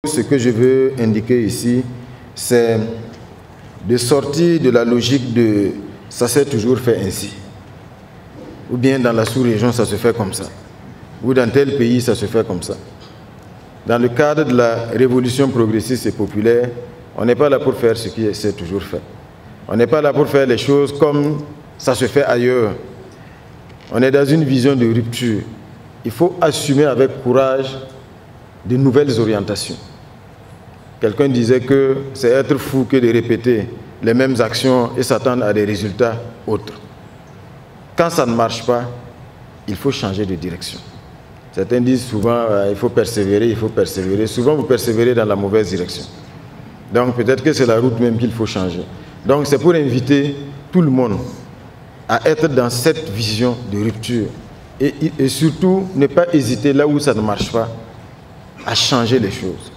Ce que je veux indiquer ici, c'est de sortir de la logique de « ça s'est toujours fait ainsi » ou bien dans la sous-région ça se fait comme ça, ou dans tel pays ça se fait comme ça. Dans le cadre de la révolution progressiste et populaire, on n'est pas là pour faire ce qui s'est toujours fait. On n'est pas là pour faire les choses comme ça se fait ailleurs. On est dans une vision de rupture. Il faut assumer avec courage de nouvelles orientations. Quelqu'un disait que c'est être fou que de répéter les mêmes actions et s'attendre à des résultats autres. Quand ça ne marche pas, il faut changer de direction. Certains disent souvent il faut persévérer, il faut persévérer. Souvent vous persévérez dans la mauvaise direction. Donc peut-être que c'est la route même qu'il faut changer. Donc c'est pour inviter tout le monde à être dans cette vision de rupture et surtout ne pas hésiter là où ça ne marche pas à changer les choses.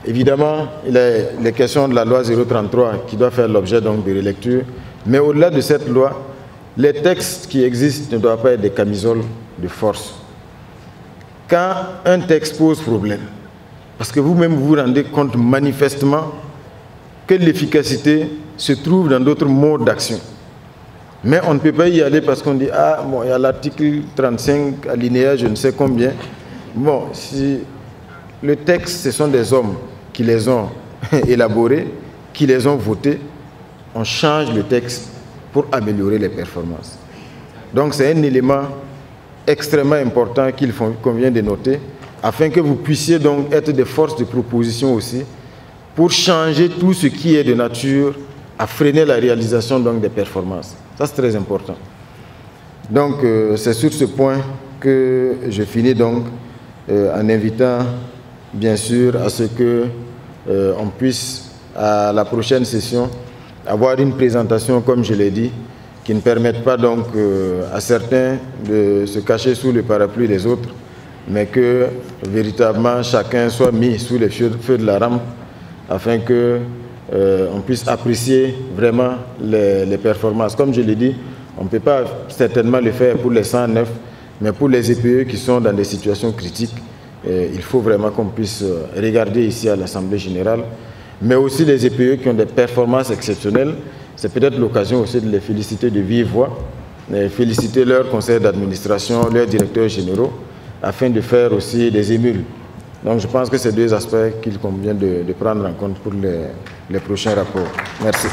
Évidemment, il y a les questions de la loi 033 qui doit faire l'objet donc de relecture, mais au-delà de cette loi, les textes qui existent ne doivent pas être des camisoles de force. Quand un texte pose problème, parce que vous-même vous vous rendez compte manifestement que l'efficacité se trouve dans d'autres modes d'action. Mais on ne peut pas y aller parce qu'on dit « Ah, bon, il y a l'article 35, alinéa je ne sais combien. » Bon, si le texte, ce sont des hommes qui les ont élaborés, qui les ont votés, on change le texte pour améliorer les performances. Donc c'est un élément extrêmement important qu'il convient de noter, afin que vous puissiez donc être des forces de proposition aussi, pour changer tout ce qui est de nature à freiner la réalisation donc des performances. Ça c'est très important. Donc c'est sur ce point que je finis donc en invitant bien sûr à ce que on puisse à la prochaine session avoir une présentation comme je l'ai dit, qui ne permette pas donc à certains de se cacher sous le parapluie des autres, mais que véritablement chacun soit mis sous les feux de la rampe afin que on puisse apprécier vraiment les performances. Comme je l'ai dit, on ne peut pas certainement le faire pour les 109, mais pour les EPE qui sont dans des situations critiques, il faut vraiment qu'on puisse regarder ici à l'Assemblée générale, mais aussi les EPE qui ont des performances exceptionnelles. C'est peut-être l'occasion aussi de les féliciter de vive voix, féliciter leur conseil d'administration, leurs directeurs généraux, afin de faire aussi des émules. Donc je pense que c'est deux aspects qu'il convient de prendre en compte pour les prochains rapports. Merci.